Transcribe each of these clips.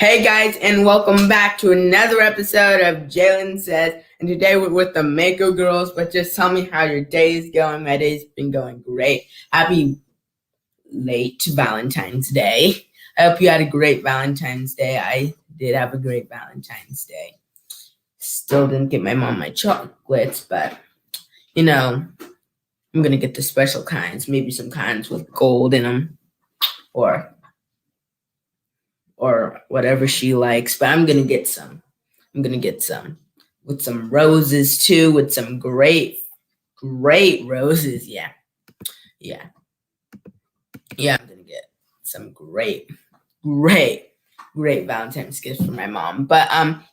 Hey guys, and welcome back to another episode of Jalen Says. And today we're with the Mako Girls. But just tell me how your day is going. My day's been going great. Happy late Valentine's Day. I hope you had a great Valentine's Day. I did have a great Valentine's Day. Still didn't get my mom my chocolates, but I'm gonna get the special kinds. Maybe some kinds with gold in them, or whatever she likes, but I'm gonna get some. I'm gonna get some with some roses too, with some great roses. Yeah. I'm gonna get some great Valentine's gifts for my mom. But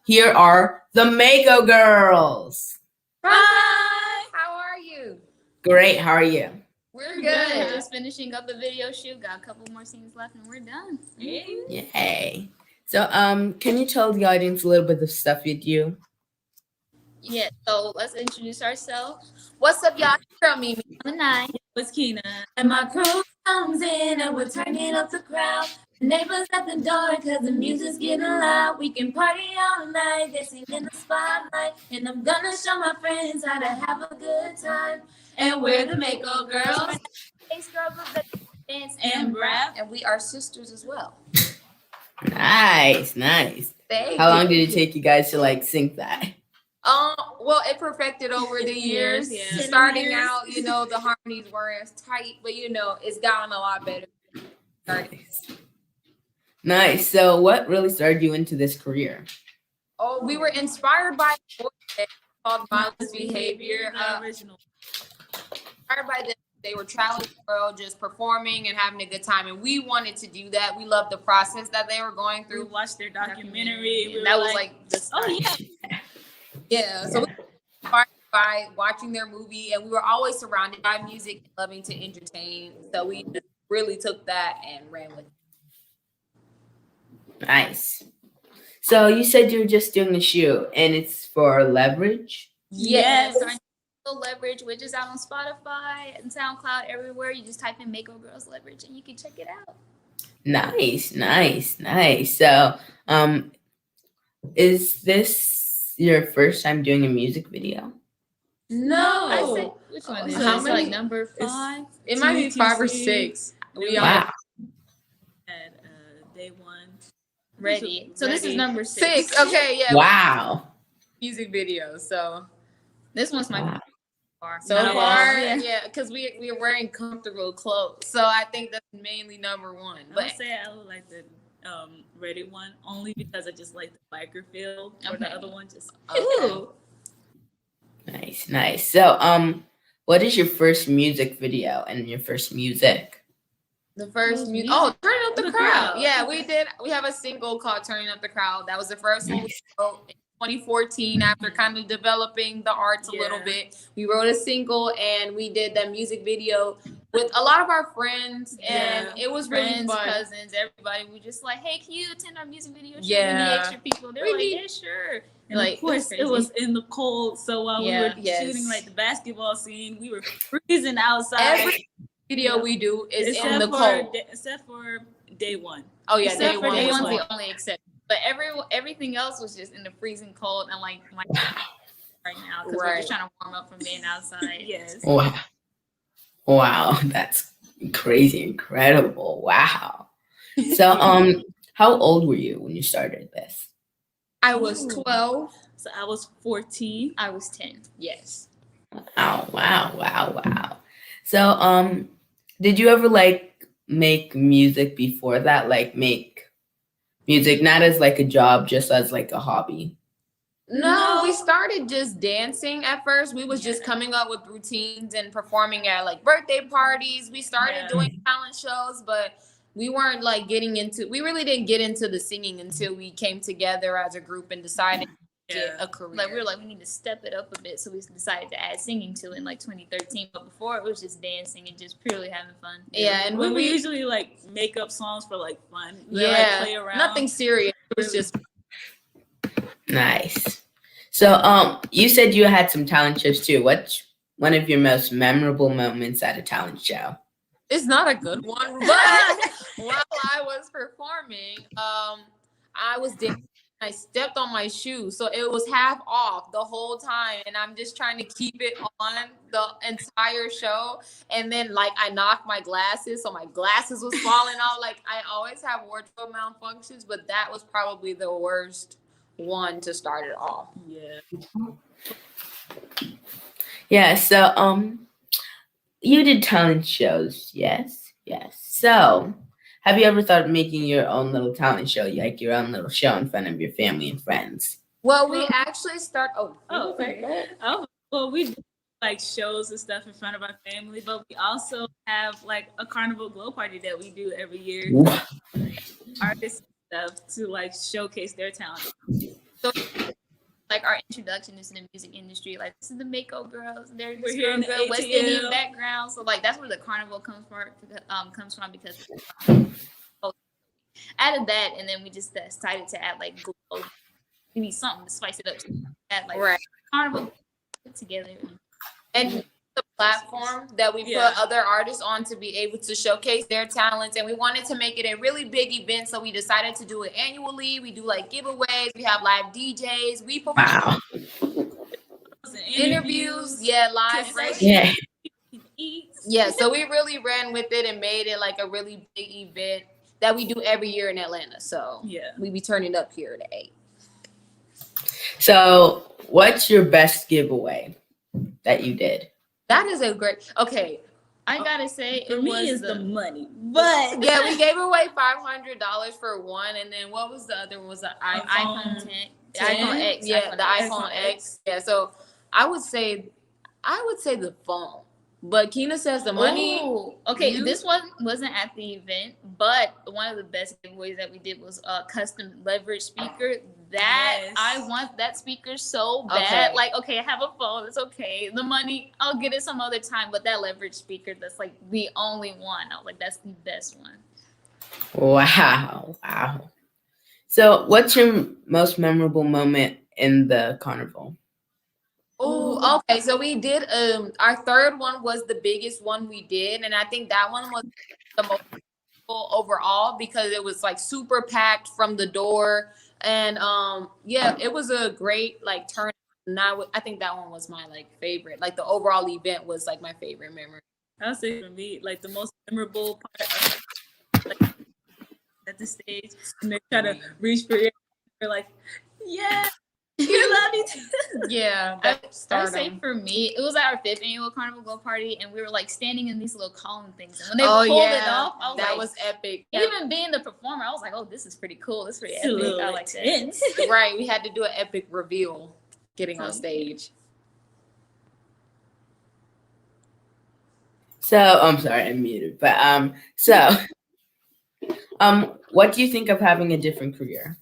here are the Mako Girls. Hi, how are you? Great. How are you? We're good. Just finishing up the video shoot. Got a couple more scenes left and we're done. Yay. So can you tell the audience a little bit of stuff you do? Yeah, so let's introduce ourselves. What's up, y'all? Girl, Mimi on the 9. It's Keena. And my crew comes in and we're turning up the crowd. The neighbors at the door cause the music's getting loud. We can party all night, dancing in the spotlight. And I'm gonna show my friends how to have a good time. And we're the Mako Girls. Ace Girl Group that dance And rap. and we are sisters as well. Nice. How long did it take you guys to sync that? Well, it perfected over the years. Yeah. Starting out, the harmonies weren't as tight, but it's gotten a lot better. Nice. So what really started you into this career? Oh, we were inspired by a book called Mindless Behavior. Original. Inspired by them. They were traveling the world, just performing and having a good time, and we wanted to do that. We loved the process that they were going We through. watched their documentary. And that was the oh start. yeah. So we were inspired by watching their movie, and we were always surrounded by music and loving to entertain. So we just really took that and ran with it. Nice. So you said you were just doing a shoot, and it's for Leverage? Yes. Our Leverage, which is out on Spotify and SoundCloud, everywhere. You just type in Mako Girls Leverage and you can check it out. Nice. So, is this your first time doing a music video? No. I said, which one is How it? many? Number 5. It might be 5 or TTC. 6. We Wow. Had day 1. ready. So this is Ready. number 6. Okay, yeah. Wow. Music video. So this one's my Wow. so Nice. far, Yeah. because we're wearing comfortable clothes. So I think that's mainly number 1. I But would say I would like the ready one only because I just like the biker feel. Or the Okay. other one just Ooh. Nice. So, what is your first music video and your first music? The first music. music? Oh, Turning Up the The Crowd. Crowd. Yeah, we did. We have a single called Turning Up the Crowd. That was the first one we Nice. wrote in 2014 after kind of developing the arts a little Yeah. bit. We wrote a single and we did that music video with a lot of our friends, and Yeah. it was really friends, fun. cousins, everybody. We just like, hey, can you attend our music video shoot? Yeah. We need extra people. They were We like, need- yeah, sure. And Like, of course, that's it was in the cold. So while we were Yes. shooting the basketball scene, we were freezing outside. Every video we do is in except the for cold. except for day 1. Oh yeah, except day for one. day was one's the only exception. But everything else was just in the freezing cold and like right now because we're just trying to warm up from being outside. Yes. Wow. That's crazy, incredible. Wow. So, how old were you when you started this? I was Ooh. 12. So I was 14. I was 10. Yes. Wow. So, did you ever make music before that? Make music not as a job, just as a hobby? No, we started just dancing at first. We was just coming up with routines and performing at birthday parties. We started doing talent shows, but we weren't we really didn't get into the singing until we came together as a group and decided to get a career. We were we need to step it up a bit, so we decided to add singing to it in 2013. But before it was just dancing and just purely having fun. Yeah, and when we usually make up songs for fun. Play around. Nothing serious. It was just Nice. So, you said you had some talent shows too. What's one of your most memorable moments at a talent show? it's not a good one, but while I was performing, I was dancing. I stepped on my shoe, so it was half off the whole time, and I'm just trying to keep it on the entire show. And then, like, I knocked my glasses, so my glasses was falling out. Like, I always have wardrobe malfunctions, but that was probably the worst one to start it off. Yeah. So you did talent shows, yes, yes. So have you ever thought of making your own little talent show, like your own little show in front of your family and friends? Well, we actually start. Okay. Well, we do like shows and stuff in front of our family, but we also have like a carnival glow party that we do every year. Artists and stuff to like showcase their talent. So, like our introduction into the music industry, like this is the Mako Girls. They're We're here in the West ATL. Indian background, so like that's where the carnival comes from because added that, and then we just decided to add like glow. We need something to spice it up. Add like right. carnival together. And the platform that we put other artists on to be able to showcase their talents, and we wanted to make it a really big event, so we decided to do it annually. We do like giveaways, we have live DJs, we perform interviews, live Yeah. So we really ran with it and made it like a really big event that we do every year in Atlanta. So we be turning up here at 8. So what's your best giveaway that you did? That is a great. Okay, I gotta say, For it me, was is the money, but we gave away $500 for one, and then what was the other one? Was the iPhone 10, iPhone X? Yeah, the iPhone X. Yeah, so I would say the phone, but Keena says the money. Ooh, okay, this one wasn't at the event, but one of the best giveaways that we did was a custom leverage speaker. I want that speaker so bad. Like, okay, I have a phone, it's okay. The money, I'll get it some other time, but that leverage speaker, that's like the only one. I was like, that's the best one. Wow. So what's your most memorable moment in the carnival? Oh, okay. So we did our third one was the biggest one we did, and I think that one was the most overall because it was like super packed from the door, and it was a great like turn. And I think that one was my like favorite. Like the overall event was like my favorite memory. I'll say for me, like the most memorable part of, like, at the stage, and they try to reach for you, they're like, yeah. You love me too. Yeah, I would say for me, it was at our 5th annual Carnival Glow Party, and we were like standing in these little column things. And when they pulled it off, I was that like, was epic. Even being the performer, I was like, oh, this is pretty cool. This is pretty epic. I like that. Right, we had to do an epic reveal getting on stage. So I'm sorry, I'm muted. But what do you think of having a different career?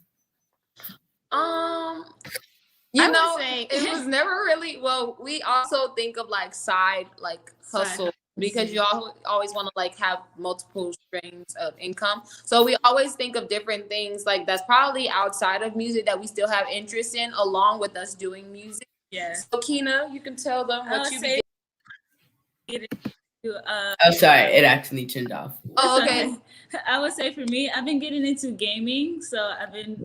It was never really, we also think of like side like hustle because you always want to like have multiple streams of income. So we always think of different things like that's probably outside of music that we still have interest in along with us doing music. Yeah. So Keena, you can tell them what you be oh, sorry, it actually turned off. Oh, okay. I would say for me, I've been getting into gaming, so I've been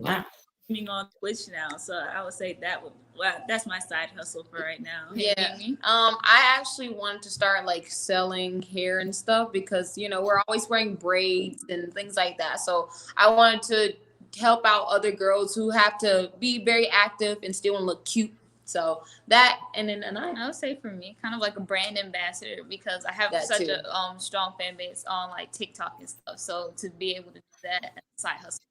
gaming on Twitch now. So I would say that's my side hustle for right now. Yeah. I actually wanted to start like selling hair and stuff because we're always wearing braids and things like that. So I wanted to help out other girls who have to be very active and still want to look cute. So that, and I would say for me, kind of like a brand ambassador because I have such a strong fan base on like TikTok and stuff. So to be able to do that as a side hustle.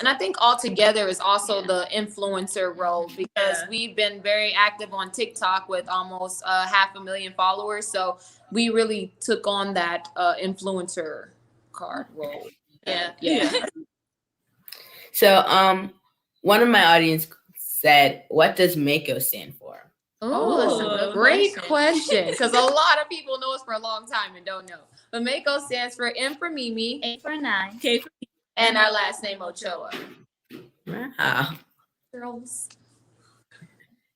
And I think altogether is also the influencer role because we've been very active on TikTok with almost 500,000 followers. So we really took on that influencer card role. Yeah. So one of my audience said, what does Mako stand for? Oh, that's a great question. Because a lot of people know us for a long time and don't know. But Mako stands for M for Mimi, A for 9, K for me, and our last name Ochoa. Wow. Girls.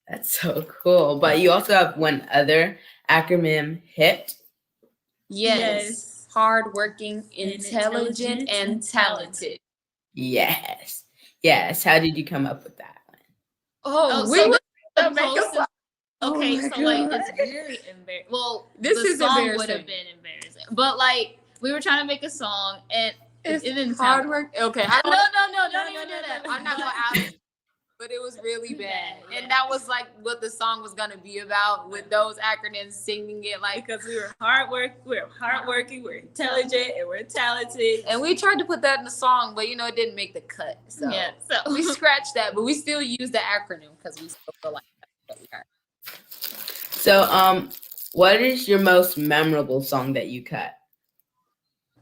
That's so cool. But you also have one other acronym, HIT. Yes. Hardworking, intelligent, and talented. Yes. Yes. How did you come up with that one? Oh, so were the the makeup. closest- Okay, Oh my so like God. it's very embarrassing. Well, This the is song would embarrassing. have been embarrassing, but like we were trying to make a song and It's it didn't hard sound. work. Okay, No, don't even do that. I'm not gonna out it, but it was really bad, Yeah. and that was like what the song was gonna be about, with those acronyms, singing it like. Because we were hardworking, we're intelligent, and we're talented. And we tried to put that in the song, but it didn't make the cut. So Yeah, so we scratched that, but we still use the acronym because we still feel like that's what we are. So, what is your most memorable song that you cut?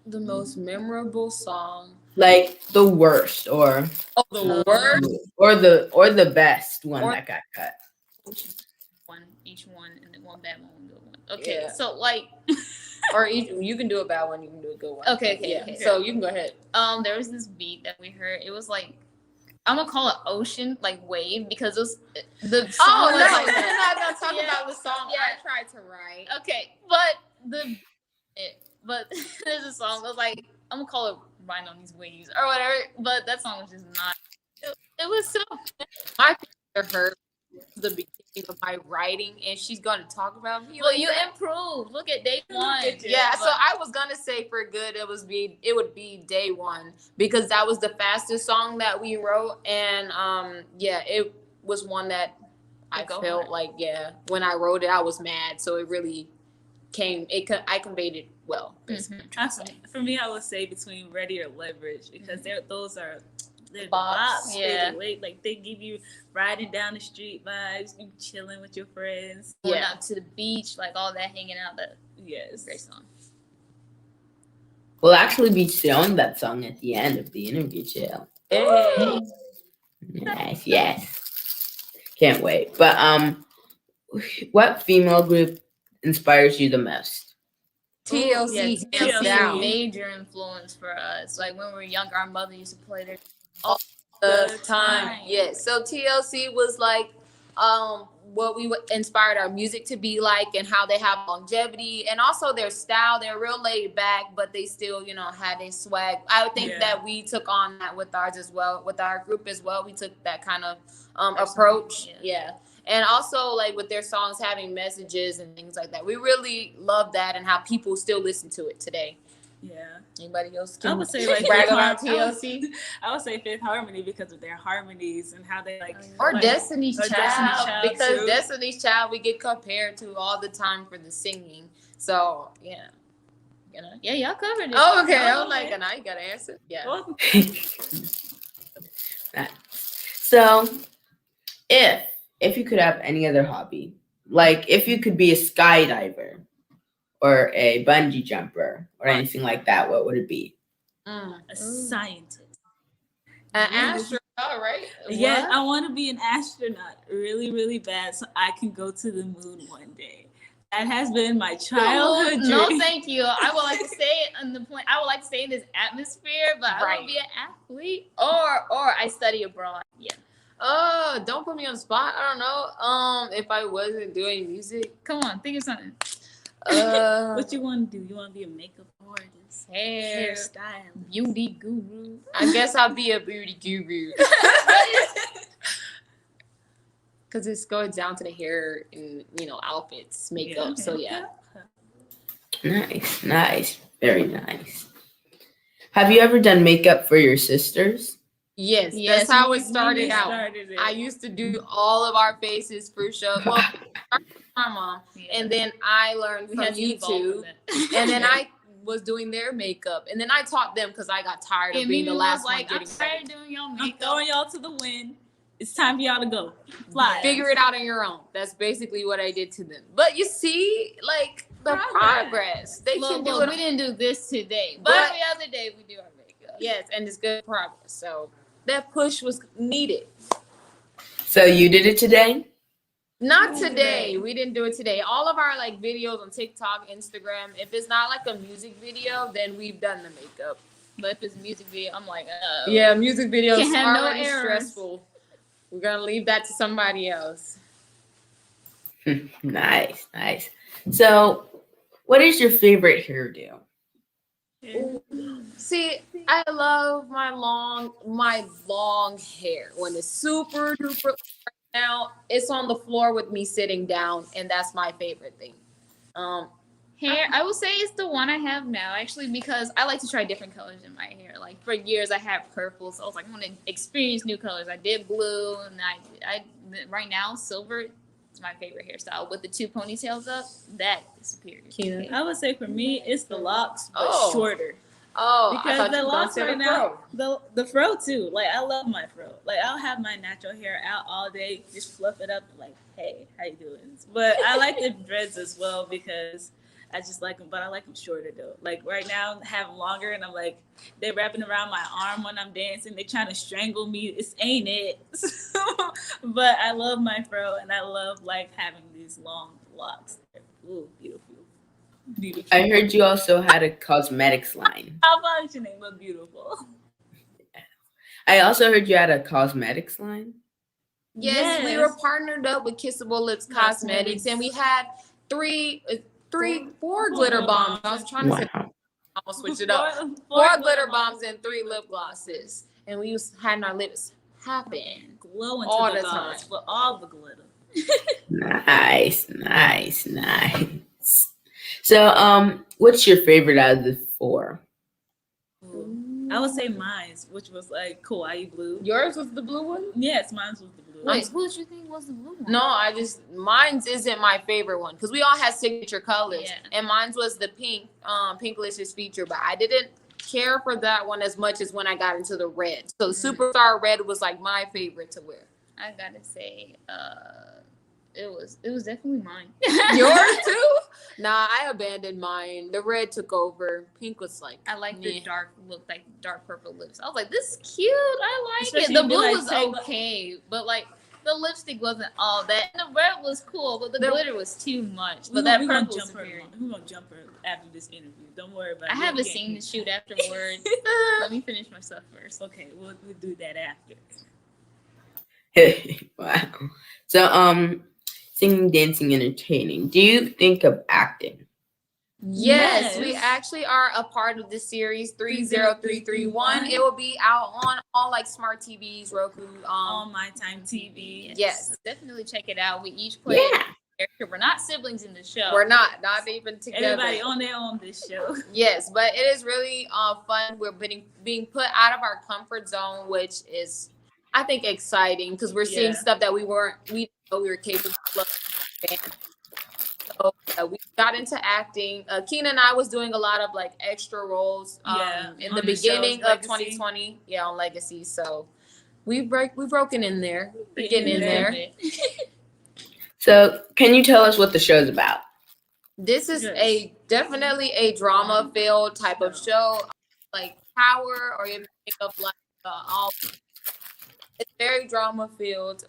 The most memorable song. Like the worst, or The word. or the best one Or- that got cut. each one, and then one bad one, one good one. Okay, Yeah. so like, Or you can do a bad one, you can do a good one. Okay, Yeah. okay. So you can go ahead. there was this beat that we heard. It was like, I'm gonna call it ocean, like wave, because it was the song Oh was no, like we're not gonna talk Yeah. about the song Yeah. I tried to write. Okay, but there's a song that was like, I'm gonna call it "Riding on These Waves" or whatever. But that song was just not. It was so. My picture hurt the beginning of my writing, and she's gonna talk about me. Well, like you that. improved. Look at day one. Yeah, so but- I was gonna say for good it would be Day One, because that was the fastest song that we wrote, and it was one that I Go felt hard. like when I wrote it I was mad, so it really I conveyed it well. Basically. For me, I would say between Ready or Leverage, because those are they're Bops, bops. yeah. Like they give you riding down the street vibes, you chilling with your friends. Going Yeah. out to the beach, like all that, hanging out. That Yes. great song. We'll actually be showing that song at the end of the interview, Jill. Hey. Nice, yes. Can't wait. But what female group inspires you the most? TLC, Yeah, hands TLC. down. Major influence for us. Like when we were younger, our mother used to play their The time. Yes. So TLC was like what we inspired our music to be like, and how they have longevity, and also their style. They're real laid back, but they still, had a swag. I would think that we took on that with ours as well, with our group as well. We took that kind of approach. Yeah. And also like with their songs having messages and things like that. We really love that, and how people still listen to it today. Yeah. Anybody else I can would say like brag Fifth about Har- TLC? I would say Fifth Harmony because of their harmonies and how they like. Or like- Destiny's or Child, Destiny's Child, because too. Destiny's Child we get compared to all the time for the singing. So yeah. Yeah, y'all covered it. Oh, okay. I Oh, was like, okay. and I gotta answer. Yeah. Well, So, if you could have any other hobby, like if you could be a skydiver or a bungee jumper or anything like that, what would it be? a scientist. An astronaut, right? Yes, What? I want to be an astronaut really, really bad so I can go to the moon one day. That has been my childhood dream. No, thank you. I would like to stay in the point. I would like to stay in this atmosphere, but I Right. want to be an athlete or I study abroad. Yeah. Don't put me on the spot. I don't know. If I wasn't doing music, Come on, think of something. What you want to do? You want to be a makeup artist, Hair, hairstylist. beauty guru. I guess I'll be a beauty guru. Because it's going down to the hair and outfits, makeup. So yeah. Nice, very nice. Have you ever done makeup for your sisters? Yes, Yes, that's how it We started out. started it. I used to do all of our faces for show. Well, my mom, and then I learned We from had to evolve YouTube, with it. and then I was doing their makeup, and then I taught them because I got tired of And being Mimi the last was like, one I'm getting tired ready. of doing your I'm makeup. throwing y'all to the wind. It's time for y'all to go. Fly. Figure it out on your own. That's basically what I did to them. But you see, like the progress. They Look, can do look, it. we didn't do this today, but But- every other day we do our makeup. Yes, and it's good progress. So that push was needed. So you did it today? Not today. We didn't do it today. All of our like videos on TikTok, Instagram, if it's not like a music video, then we've done the makeup. But if it's a music video, I'm like, Yeah, music videos Can't have are no already errors. stressful. We're gonna leave that to somebody else. Nice. So, what is your favorite hairdo? Ooh. See, I love my long hair when it's super duper. Now it's on the floor with me sitting down, and that's my favorite thing. Hair, I would say it's the one I have now, actually, because I like to try different colors in my hair. Like for years, I had purple, so I was like, I want to experience new colors. I did blue, and I right now silver is my favorite hairstyle with the 2 ponytails up. That is superior. Keena, I would say for me, it's the locks, but shorter. Oh, because the locks right now, the fro too. Like I love my fro. Like I'll have my natural hair out all day, just fluff it up. Like, hey, how you doing? But I like the dreads as well because I just like them. But I like them shorter though. Like right now, I have them longer, and I'm like, they're wrapping around my arm when I'm dancing. They're trying to strangle me. It's ain't it. But I love my fro, and I love like having these long locks. Ooh, beautiful. Beautiful. I heard you also had a cosmetics line. How about your name? But beautiful. I also heard you had a cosmetics line. Yes, we were partnered up with Kissable Lips Cosmetics, and we had four glitter bombs. I was trying to say, I almost switch it up. Four glitter bombs and 3 lip glosses, and we was having our lips popping, glowing all to the time for all the glitter. Nice. So, what's your favorite out of the 4? I would say mine, which was like Kawaii Blue. Yours was the blue one? Yes, mine was the blue one. Wait, who did you think was the blue one? No, mine's isn't my favorite one because we all had signature colors, Yeah. and mine's was the pink, Pinklicious feature, but I didn't care for that one as much as when I got into the red. So the Superstar Red was like my favorite to wear. I gotta say, it was definitely mine. Yours too? Nah, I abandoned mine. The red took over. Pink was like, I like meh. the dark look, like dark purple lips. I was like, this is cute. I like Especially it. The if you blue like was Tango. okay, but like the lipstick wasn't all that. And the red was cool, but the glitter was too much. But that purple was superior. We're gonna jump her after this interview. Don't worry about it. I haven't seen the shoot afterward. Let me finish my stuff first. Okay, we'll do that after. Wow. So, singing, dancing, entertaining. Do you think of acting? Yes, we actually are a part of the series 30331. It will be out on all like smart TVs, Roku, On My Time TV. Yes. Definitely check it out. We each play a character. We're not siblings in the show. We're not even together. Everybody on their own this show. Yes, but it is really fun. We're being put out of our comfort zone, which is, I think, exciting because we're seeing stuff that we didn't know we were capable of. So we got into acting. Keena and I was doing a lot of like extra roles in the beginning of 2020. Yeah, on Legacy. So we've broken in there. We're getting in there. So, can you tell us what the show's about? This is definitely a drama-filled type of show, like Power, or you think of like all. It's very drama-filled,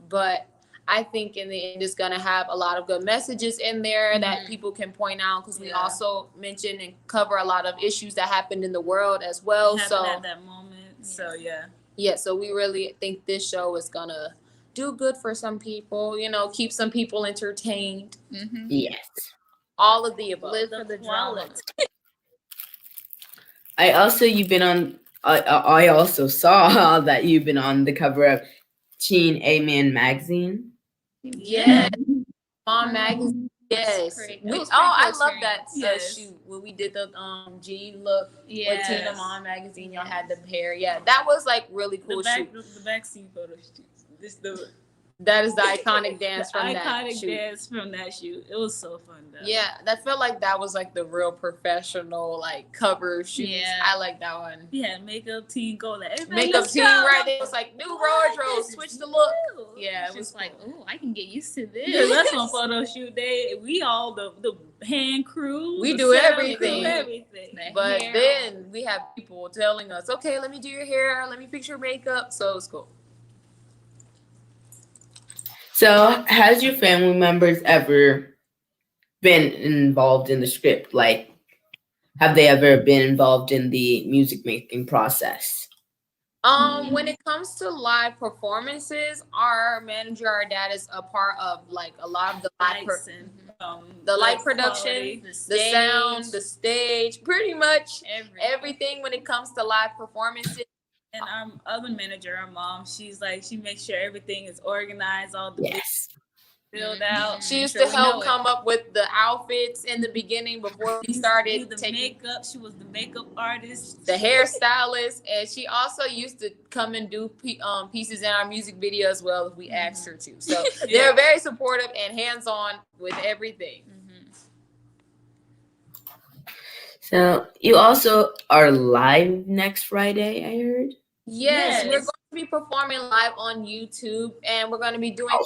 but I think in the end it's gonna have a lot of good messages in there that people can point out because we also mention and cover a lot of issues that happened in the world as well. So at that moment, so so we really think this show is gonna do good for some people, keep some people entertained. Mm-hmm. Yes. All of the above. Live for the drama. I also saw that you've been on the cover of Teen A-Man magazine. Yeah. Mom magazine. Yes. I love that shoot when we did the jean look with Tina Mom magazine. Y'all had the hair. Yeah, that was like really cool shoot. The backseat photo shoot. That is the iconic dance from that iconic shoot. dance from that shoot. It was so fun though. Yeah, that felt like that was like the real professional like cover shoot. Yeah. I like that one. Yeah, makeup team go like Makeup team right there. It was like new wardrobe, switch the look. Yeah, it was like, oh, I can get used to this. Yeah, that's on photo shoot day. We all the hand crew. We do everything. But hair. then we have people telling us, okay, let me do your hair, let me fix your makeup. So it's cool. So, has your family members ever been involved in the script? Like, have they ever been involved in the music making process? When it comes to live performances, our manager, our dad is a part of like a lot of the live the light production, quality, the sound, the stage, pretty much everything when it comes to live performances. And our other manager, our mom, she makes sure everything is organized, all the filled out. She used to help come up with the outfits in the beginning before we started taking makeup. She was the makeup artist, the hairstylist, and she also used to come and do pieces in our music video as well if we asked her to. So they're very supportive and hands-on with everything. So you also are live next Friday, I heard. Yes, we're going to be performing live on YouTube, and we're going to be doing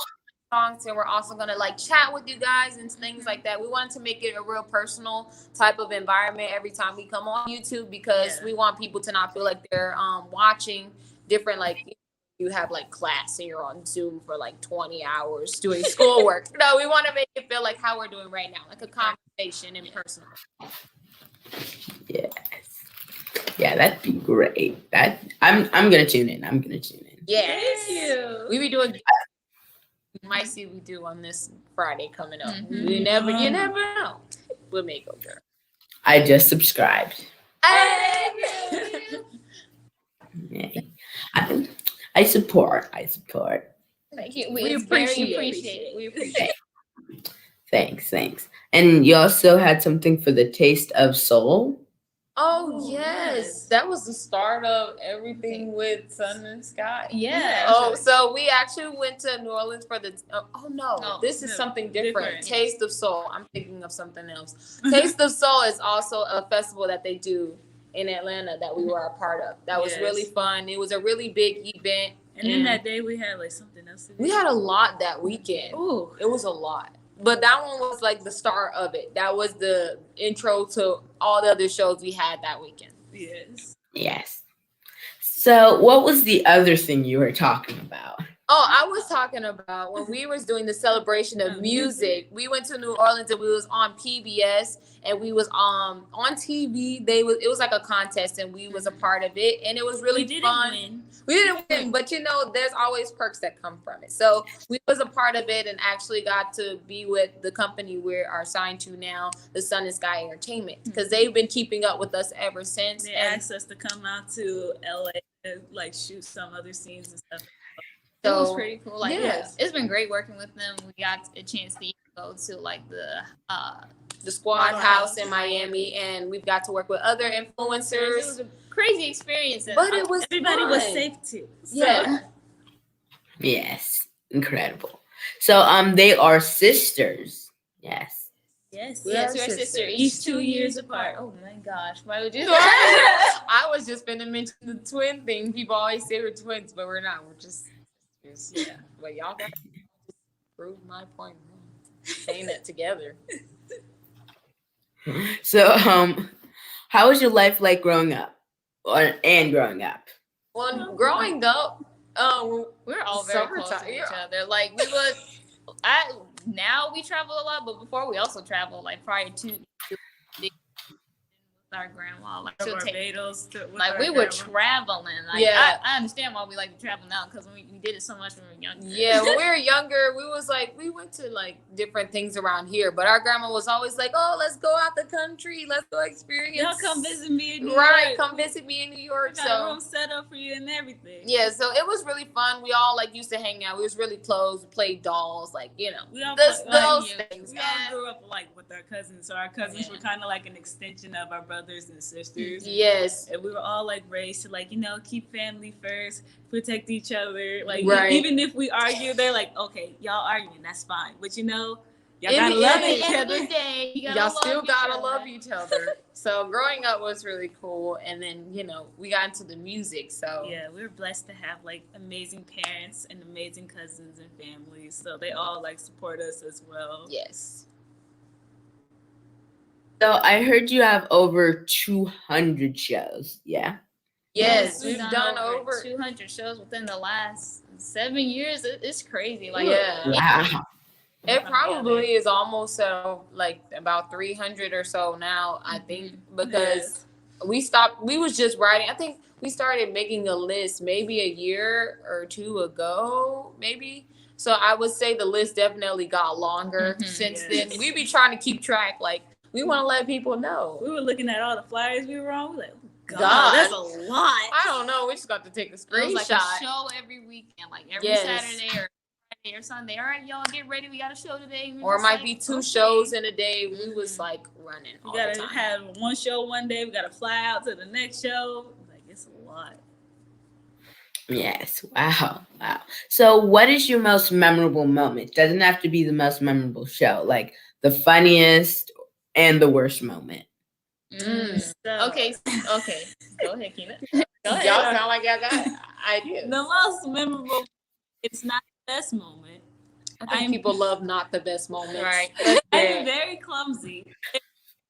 songs, and we're also going to like chat with you guys and things like that. We wanted to make it a real personal type of environment every time we come on YouTube, because we want people to not feel like they're watching different, like you have like class and you're on Zoom for like 20 hours doing schoolwork. No, we want to make it feel like how we're doing right now, like a conversation in person. Yes. Yeah, that'd be great. I'm gonna tune in. Yes. Thank you. We be doing. You might see we do on this Friday coming up. You never know. We'll make it, girl. I just subscribed. Yeah. I support. Thank you. We appreciate it. We appreciate it. Thanks. And you also had something for the Taste of Soul. Oh yes, that was the start of everything with Sun and Sky. Yeah. Oh, so we actually went to New Orleans for the. This is something different. Taste of Soul. I'm thinking of something else. Taste of Soul is also a festival that they do in Atlanta that we were a part of. That was really fun. It was a really big event. And then that day we had like something else to do. We had a lot that weekend. Ooh, it was a lot. But that one was like the start of it. That was the intro to all the other shows we had that weekend. Yes. So what was the other thing you were talking about? Oh, I was talking about when we was doing the celebration of music. We went to New Orleans and we was on PBS and we was on TV. It was like a contest and we was a part of it, and it was really fun. We didn't win, but there's always perks that come from it. So we was a part of it and actually got to be with the company we are signed to now, the Sun and Sky Entertainment, because they've been keeping up with us ever since. They asked us to come out to LA and like shoot some other scenes and stuff. So, it was pretty cool. Like, it's been great working with them. We got a chance to go to like the Squad House in Miami, and we've got to work with other influencers. It was a crazy experience, but it was everybody fun. Was safe too. So. Yes, incredible. So they are sisters. Yes. Yes, we're sisters. Each 2 years apart. Oh my gosh, why would you? I was just gonna mention the twin thing. People always say we're twins, but we're not. We're just sisters. Yeah, but y'all got to prove my point. Saying that together. So, how was your life like growing up? Well, growing up, we're all very close to each other. Like we would, now we travel a lot, but before we also travel. Like prior to our grandma, like Barbados. We were traveling. Like, I understand why we like to travel now, because we did it so much when we were younger. Yeah, when we were younger, we went to like different things around here, but our grandma was always like, "Oh, let's go out the country, let's go experience. Y'all come visit me in New York. Come visit me in New York." We got a room set up for you and everything. Yeah, so it was really fun. We all like used to hang out. We was really close. We played dolls, like we all those things. We all grew up like with our cousins, so our cousins were kind of like an extension of our brothers and sisters. Yes, and we were all like raised to like keep family first, protect each other. Like even if we argue, they're like, okay, y'all arguing, that's fine, but y'all gotta love each other. Y'all still gotta love each other. So growing up was really cool, and then we got into the music. So yeah, we were blessed to have like amazing parents and amazing cousins and families. So they all like support us as well. Yes. So I heard you have over 200 shows. Yeah. Yes, we've done over 200 shows within the last 7 years. It's crazy. Like, wow. It probably is almost like about 300 or so now, I think, because we stopped. We was just writing. I think we started making a list maybe a year or two ago, maybe. So I would say the list definitely got longer since then. We be trying to keep track. Like, we want to let people know. We were looking at all the flyers we were on. We were like, God, that's a lot. I don't know. We just got to take a screenshot. It was like a show every weekend, like every Saturday or Friday or Sunday. All right, y'all, get ready. We got a show today. Or it might be 2 shows in a day. We was like running all the time. We gotta have one show one day. We gotta fly out to the next show. Like, it's a lot. Yes. Wow. So what is your most memorable moment? Doesn't have to be the most memorable show, like the funniest and the worst moment. Okay. Go ahead, Keena. Go ahead. Y'all sound like y'all got ideas. The most memorable, it's not the best moment. I think people love not the best moments. Right. I'm very clumsy.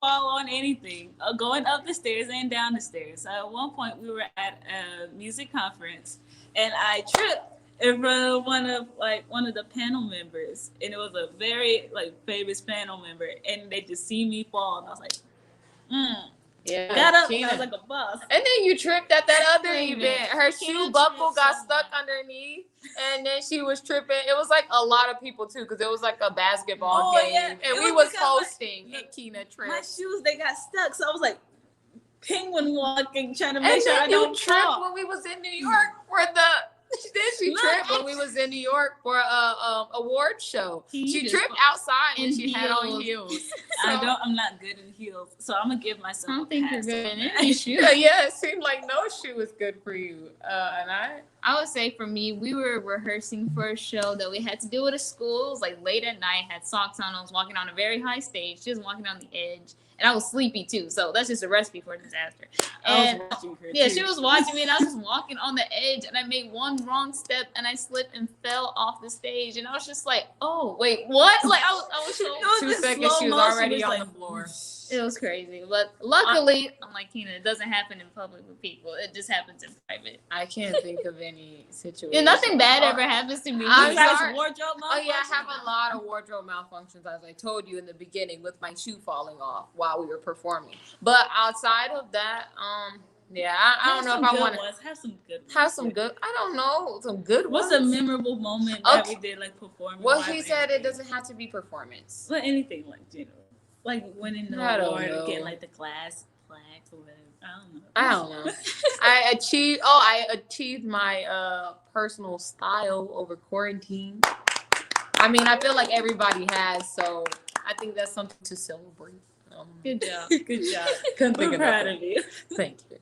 Fall on anything, going up the stairs and down the stairs. So at one point we were at a music conference and I tripped in front of one of the panel members, and it was a very famous panel member, and they just see me fall and I was like, yeah, got up and I was like a boss. And then you tripped at that other event. Her shoe buckle got stuck underneath, and then she was tripping. It was like a lot of people too, because it was like a basketball game, and we was hosting. And Keena tripped. My shoes, they got stuck, so I was like penguin walking, trying to make sure I don't fall. When we was in New York for the. She tripped when we was in New York for a award show. She tripped outside when she had on heels. So, I'm not good in heels, so I'm gonna give myself. I don't think you're good in any shoe. Yeah, it seemed like no shoe is good for you. And I would say for me, we were rehearsing for a show that we had to do at a school. It was like late at night, had socks on. I was walking on a very high stage. She was walking on the edge. And I was sleepy too, so that's just a recipe for a disaster. And she was watching me, and I was just walking on the edge, and I made one wrong step, and I slipped and fell off the stage, and I was just like, "Oh, wait, what?" Like I was so 2 seconds, she was already on the floor. It was crazy, but luckily, I'm like Keena, it doesn't happen in public with people. It just happens in private. I can't think of any situation. Yeah, nothing bad ever happens to me. Wardrobe I have a lot of wardrobe malfunctions, as I told you in the beginning, with my shoe falling off while we were performing. But outside of that, I don't know if I want to have some good. I don't know, some good ones. What's a memorable moment that we did performing? Well, he said it doesn't have to be performance. But anything general. Winning the award or getting the class plaques or whatever. I don't know. I achieved my personal style over quarantine. I mean, I feel like everybody has, so I think that's something to celebrate. Good job. Good job. We're proud of you. Thank you.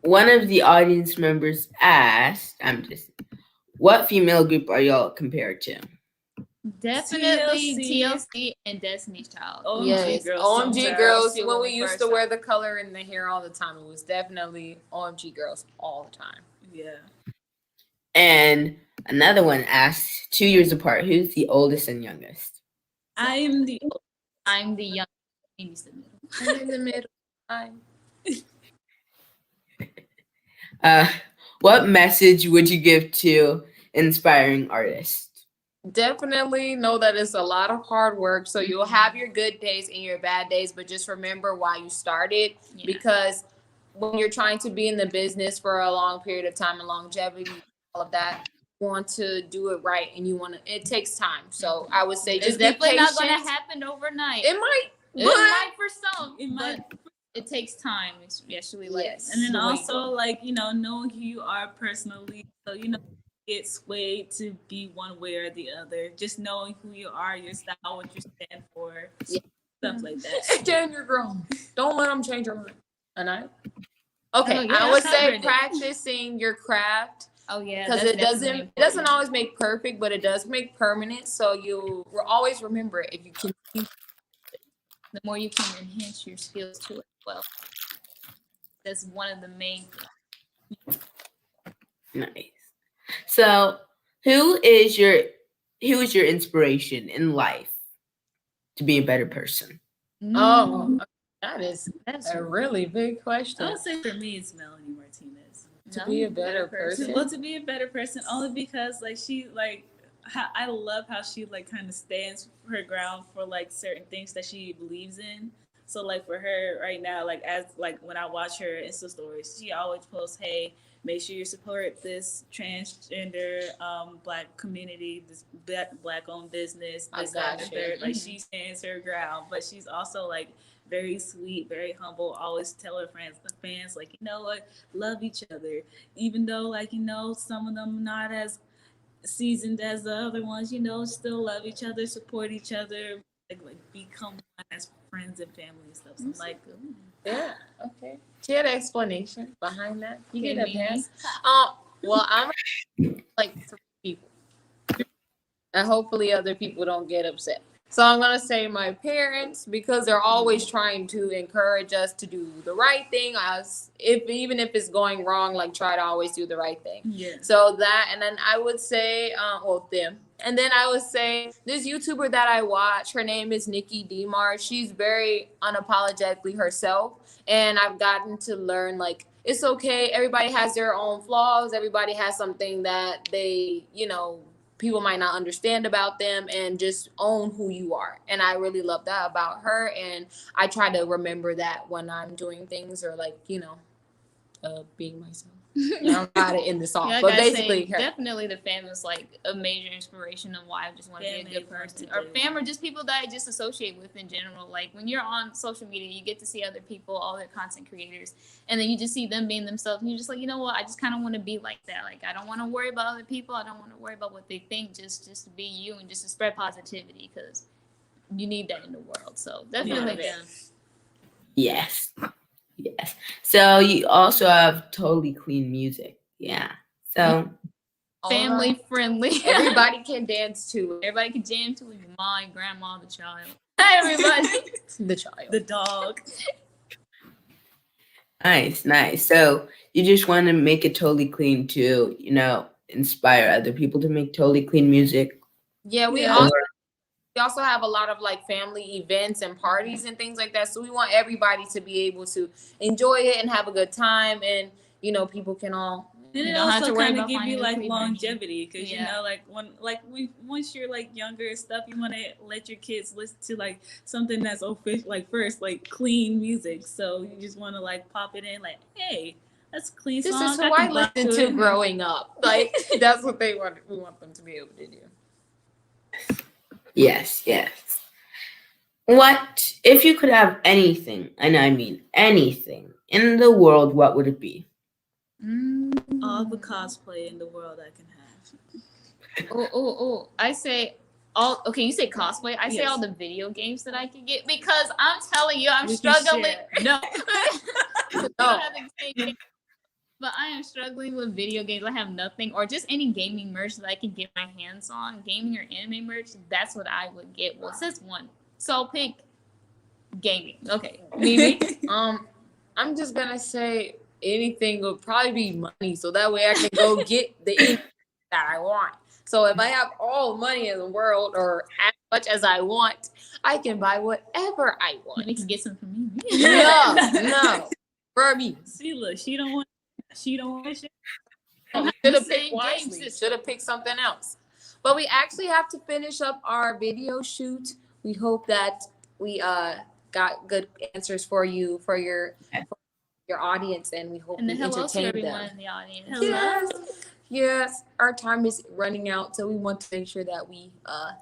One of the audience members asked, what female group are y'all compared to? Definitely TLC and Destiny's Child. OMG Girls. When we used to wear the color in the hair all the time, it was definitely OMG Girls all the time. Yeah. And another one asked, 2 years apart, who's the oldest and youngest? I'm the youngest. Amy's the middle. I'm in the middle. What message would you give to inspiring artists? Definitely know that it's a lot of hard work. So you'll have your good days and your bad days, but just remember why you started. Yeah. Because when you're trying to be in the business for a long period of time and longevity, all of that, you want to do it right, and it takes time. So I would say just it's definitely be patient. Not going to happen overnight. It might for some. It takes time, especially and then also knowing who you are personally. So get swayed to be one way or the other. Just knowing who you are, your style, what you stand for, stuff like that. Stand your grown. Don't let them change your mind. Okay, I would say practicing your craft. Oh yeah, because it doesn't always make perfect, but it does make permanent. So you will always remember it if you can. The more you can enhance your skills to it as well. That's one of the main things. Nice. So, who is your inspiration in life to be a better person? Oh, that's a really big question. I would say for me, it's Melanie Martinez. To be a better person. Well, to be a better person, only because I love how she kind of stands her ground for certain things that she believes in. So for her right now, as when I watch her Insta stories, she always posts, "Hey, make sure you support this transgender Black community, this Black owned business, this, that, and the third. Like, she stands her ground, but she's also like very sweet, very humble, always tell her fans, like, you know what, love each other. Even though, like, you know, some of them not as seasoned as the other ones, you know, still love each other, support each other, like become one as friends and family and stuff. So I'm like, yeah, okay. She had an explanation behind that. You get a pass. Well, I'm like 3 people, and hopefully other people don't get upset. So I'm gonna say my parents, because they're always trying to encourage us to do the right thing. Even if it's going wrong, like try to always do the right thing. yeah. So that, and then I would say, them. And then I would say this YouTuber that I watch, her name is Nikki DeMar. She's very unapologetically herself, and I've gotten to learn, like, it's okay. Everybody has their own flaws. Everybody has something that they, you know, people might not understand about them, and just own who you are. And I really love that about her. And I try to remember that when I'm doing things, or like, you know, being myself. I don't know how to end this off, Yeah, but basically, definitely the fam is like a major inspiration of why I just want to be a good person. Or fam, or just people that I just associate with in general. Like when you're on social media, you get to see other people, all their content creators, and then you just see them being themselves, and you're just like, you know what? I just kind of want to be like that. Like I don't want to worry about other people. I don't want to worry about what they think. Just to be you and just to spread positivity, because you need that in the world. So definitely them. Yes. Yes. So you also have totally clean music. Yeah. So Family friendly. Everybody can dance to it. Everybody can jam to it. Your mom, grandma, the child. Everybody. The child. The dog. nice, nice. So you just want to make it totally clean to, you know, inspire other people to make totally clean music. Yeah, we also have a lot of like family events and parties and things like that. So we want everybody to be able to enjoy it and have a good time, and you know, people can all. And it also kind of give you like longevity, because you know, like once you're like younger and stuff, you want to let your kids listen to like something that's official, like first like clean music. So you just want to like pop it in, like, hey, that's a clean song. This is who I listened to growing up. Like that's what we want them to be able to do. Yes, yes. What if you could have anything, and I mean anything in the world, what would it be? All the cosplay in the world I can have. Oh! I say all. Okay, you say cosplay. I say all the video games that I can get, because I'm telling you, I'm struggling. No, but I am struggling with video games. I have nothing, or just any gaming merch that I can get my hands on. Gaming or anime merch, that's what I would get. Well, it says one, so I'll pick gaming. Okay, maybe. I'm just gonna say anything would probably be money, so that way I can go get the anything that I want. So if I have all money in the world, or as much as I want, I can buy whatever I want. You can get some from me. No, for me. See, look, she don't want shit. Should have picked wisely. Should have picked something else. But we actually have to finish up our video shoot. We hope that we got good answers for you, for your audience, and we hope we entertained them. In the audience. Hello. Yes, our time is running out, so we want to make sure that we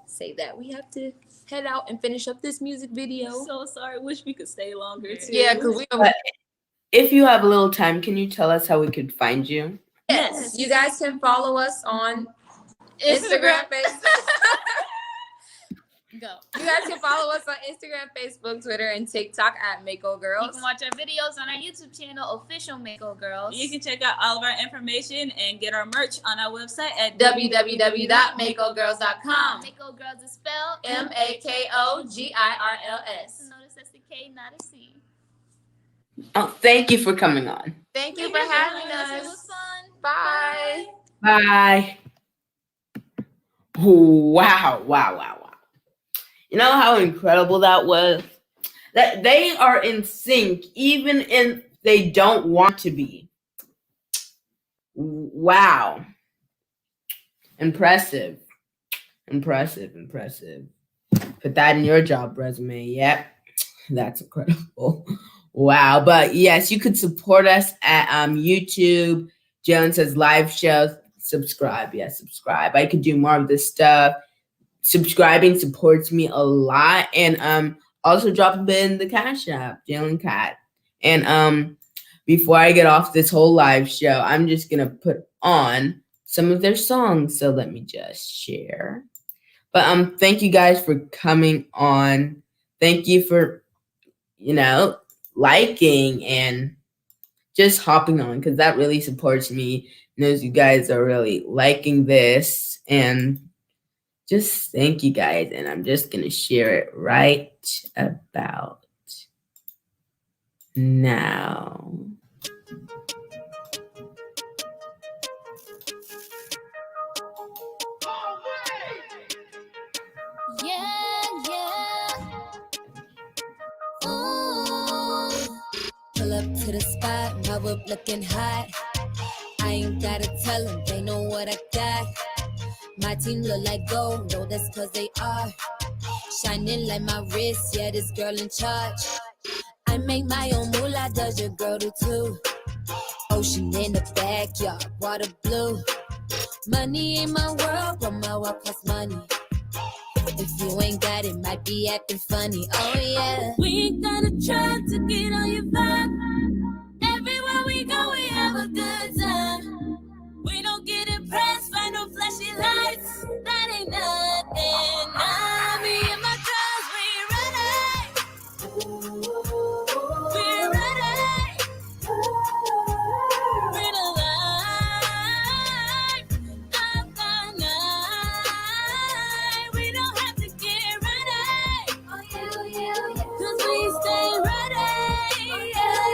say that we have to head out and finish up this music video. So sorry. Wish we could stay longer too. Yeah, because if you have a little time, can you tell us how we could find you? Yes, you guys can follow us on Instagram, Facebook. Go. You guys can follow us on Instagram, Facebook, Twitter, and TikTok at Mako Girls. You can watch our videos on our YouTube channel, official Mako Girls. You can check out all of our information and get our merch on our website at www.makogirls.com. Mako Girls is spelled MAKOGIRLS. Notice that's the K, not a C. Oh, thank you for coming on. Thank you for having us. It was fun. Bye. Bye. Wow. You know how incredible that was? That they are in sync, even if they don't want to be. Wow. Impressive. Put that in your job resume. Yep. That's incredible. Wow. But yes, you could support us at YouTube, Jalen Says live shows. Subscribe. Yes, subscribe. I could do more of this stuff. Subscribing supports me a lot. And also drop a bit in the Cash App, Jalen Cat. And before I get off this whole live show, I'm just gonna put on some of their songs. So let me just share. But thank you guys for coming on. Thank you for, liking and just hopping on, because that really supports me. Knows you guys are really liking this, and just thank you guys. And I'm just gonna share it right about now. Pull up to the spot, my whip looking hot. I ain't gotta tell them, they know what I got. My team look like gold, no, that's cause they are. Shining like my wrist, yeah, this girl in charge. I make my own moolah, does your girl do too? Ocean in the backyard, water blue. Money in my world, but my world costs money. If you ain't got it, might be acting funny, oh yeah. We ain't gotta try to get on your vibe. Everywhere we go, we have a good time. We don't get impressed by no flashy lights. That ain't nothing. Nah, me and my girls, we ready. We're ready. We're the life of the night. We don't have to get ready. Oh yeah, oh yeah, oh yeah. 'Cause we stay ready. Yeah,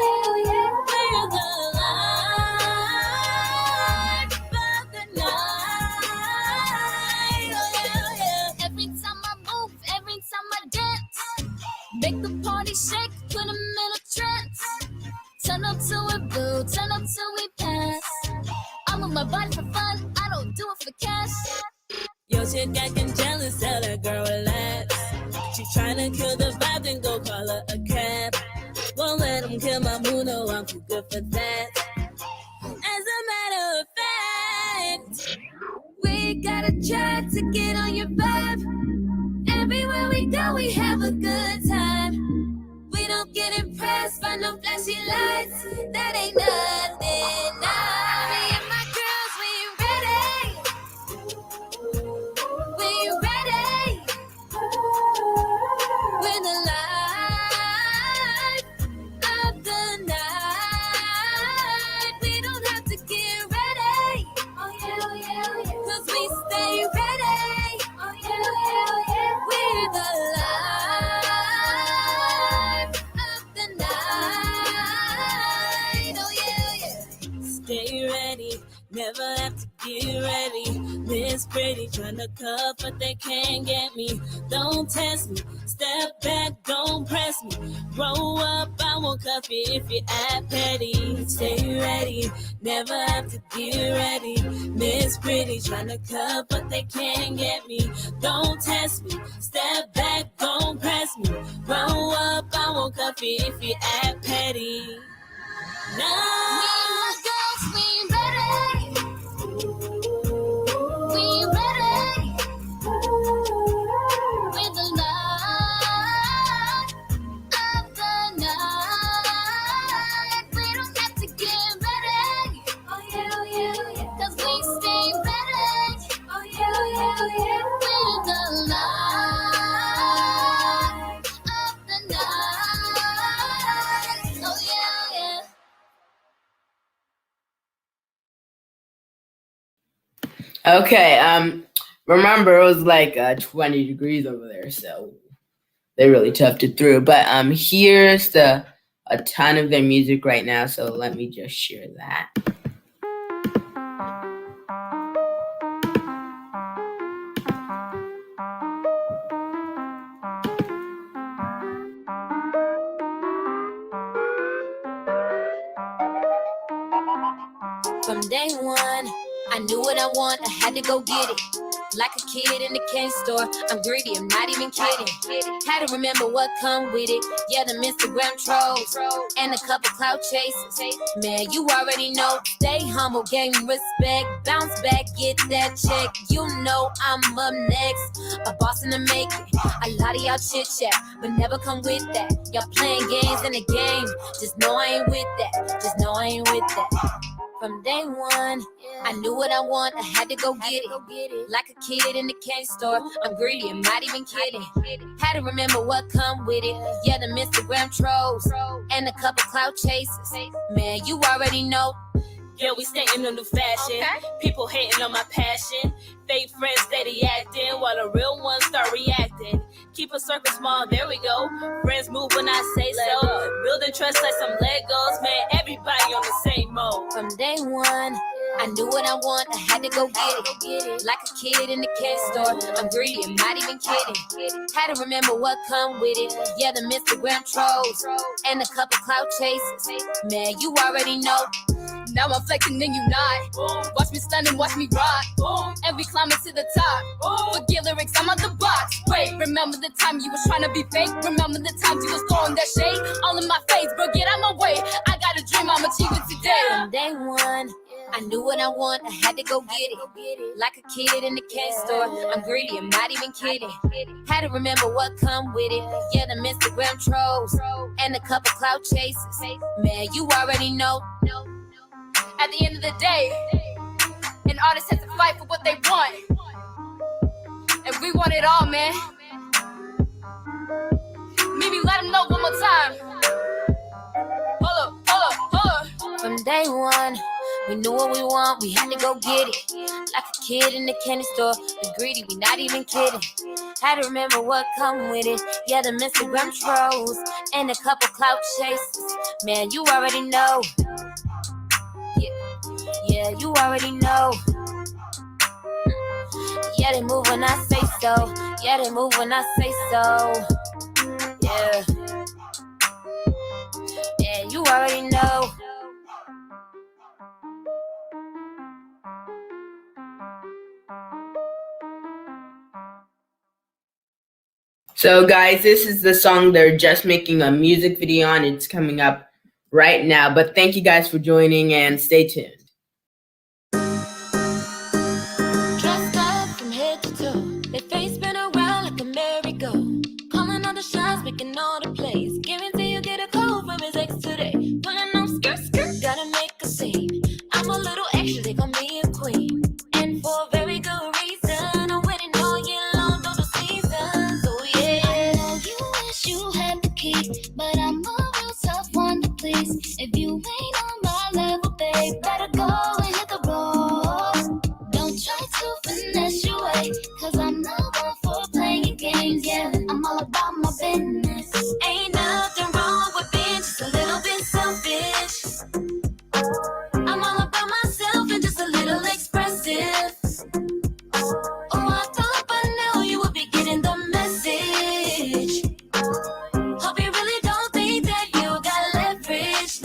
yeah. We're the life of the night. Oh yeah, oh yeah. Every time I move, every time I dance, make the party shake, put 'em in a trance. Turn up to it blue, turn up till we pass. I move my body for fun, I don't do it for cash. Yo, shit acting jealous, tell that girl relax. She tryna kill the vibe, then go call her a cab. Won't let him kill my mood, no, I'm too good for that. As a matter of fact, We gotta try to get on your vibe. Everywhere we go, we have a good time. We don't get impressed by no flashy lights. That ain't nothing. Nah, me and my girls, we ready. We ready. We're the life of the night. We don't have to get ready. Oh yeah, oh yeah, oh yeah. 'Cause we stay ready. Oh yeah, oh yeah, oh yeah. We're the life of the night. Oh yeah, oh yeah. stay ready, never have to get ready. Miss Pretty tryna cuff, but they can't get me. Don't test me, step back, don't press me. Grow up, I won't cuff you if you act petty. Stay ready, never have to get ready. Miss Pretty tryna cuff, but they can't get me. Don't test me, step back, don't press me. Grow up, I won't cuff you if you act petty. Me No. and my girls, we ready. We ready. We're the light of the night. We don't have to get ready. Oh yeah, oh yeah, oh yeah. 'Cause we stay ready. Oh yeah, oh yeah, oh yeah. We're the light of the night. Oh yeah, oh yeah. Okay, remember it was like 20 degrees over there, so they really toughed it through. But here's a ton of their music right now, so let me just share that. From day one, I knew what I want, I had to go get it. Like a kid in the candy store, I'm greedy, I'm not even kidding. Had to remember what come with it. Yeah, them Instagram trolls and a couple clout chasers. Man, you already know. Stay humble, gain respect, bounce back, get that check. You know I'm up next, a boss in the making. A lot of y'all chit chat, but never come with that. Y'all playing games in the game. Just know I ain't with that. Just know I ain't with that. From day one, I knew what I want, I had to go get it. Like a kid in the candy store, I'm greedy, I'm not even kidding. Had to remember what come with it. Yeah, them Instagram trolls and a couple clout chasers. Man, you already know. Yeah, we stay in a new fashion. People hating on my passion. Fake friends steady acting while the real ones start reacting. Keep a circle small, there we go. Friends move when I say so. Building trust like some Legos. Man, everybody on the same mode. From day one, I knew what I want, I had to go get it. Like a kid in the candy store, I'm greedy, I'm not even kidding. Had to remember what come with it. Yeah, them Instagram trolls and a couple clout chasers. Man, you already know. Now I'm flexing and you not. Watch me stun and watch me rock. And we climbing to the top. Forget lyrics, I'm out the box. Wait, remember the time you was trying to be fake? Remember the times you was throwing that shade all in my face? Bro, get out my way. I got a dream, I'ma achieve it today. From day one, I knew what I want, I had to go get it. Like a kid in the candy store, I'm greedy, I'm not even kidding. Had to remember what come with it. Yeah, them Instagram trolls and a couple clout chasers. Man, you already know. At the end of the day, an artist has to fight for what they want. And we want it all, man. Maybe let them know one more time. Hold up. From day one, we knew what we want, we had to go get it. Like a kid in the candy store, we greedy, we not even kidding. Had to remember what come with it. Yeah, them Instagram trolls and a couple clout chasers. Man, you already know. Yeah, you already know. Yeah, they move when I say so. Yeah, they move when I say so. Yeah, you already know. So guys, this is the song they're just making a music video on. It's coming up right now. But thank you guys for joining and stay tuned. Dressed up from head to toe, they face spin around like a merry-go. Calling all the shots, making all the plays. Guarantee you get a call from his ex today. Pulling on skirt, gotta make a scene. I'm a little extra, they call me a queen. And for a very good reason, I'm winning all year long through the seasons. Oh yeah. I know you wish you had the key, but I'm a real tough one to please. If you ain't on my level, babe, better go and hit the road. Don't try to finesse your way, cause I'm not one for playing games. Yeah, I'm all about my business. Ain't nothing wrong with being just a little bit selfish. I'm all about myself and just a little expressive. Oh, I thought by now you would be getting the message. Hope you really don't think that you got leverage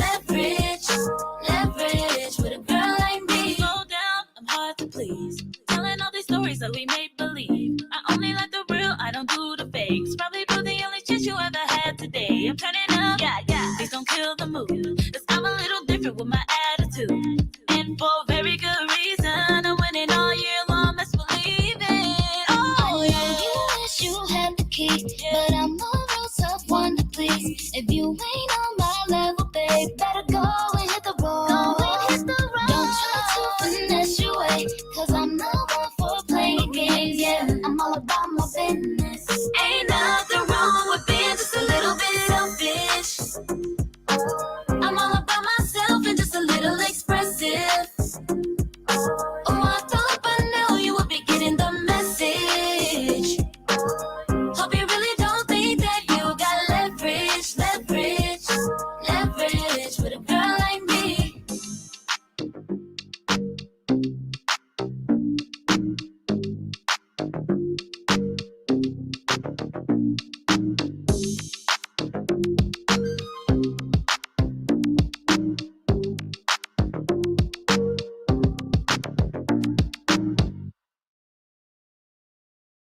with a girl like me. Slow down, I'm hard to please. Telling all these stories that we make believe. I only like the real, I don't do the fakes. Probably do the only chance you ever had today. I'm turning up, yeah. Please don't kill the mood. Cause I'm a little different with my attitude. And for a very good reason, I'm winning all year long, let's believe it. Oh, I know yeah. you wish you had the key, but I'm a real tough one to please. If you ain't on my level, babe, better go and hit the road. Don't try to finesse your way, cause I'm not one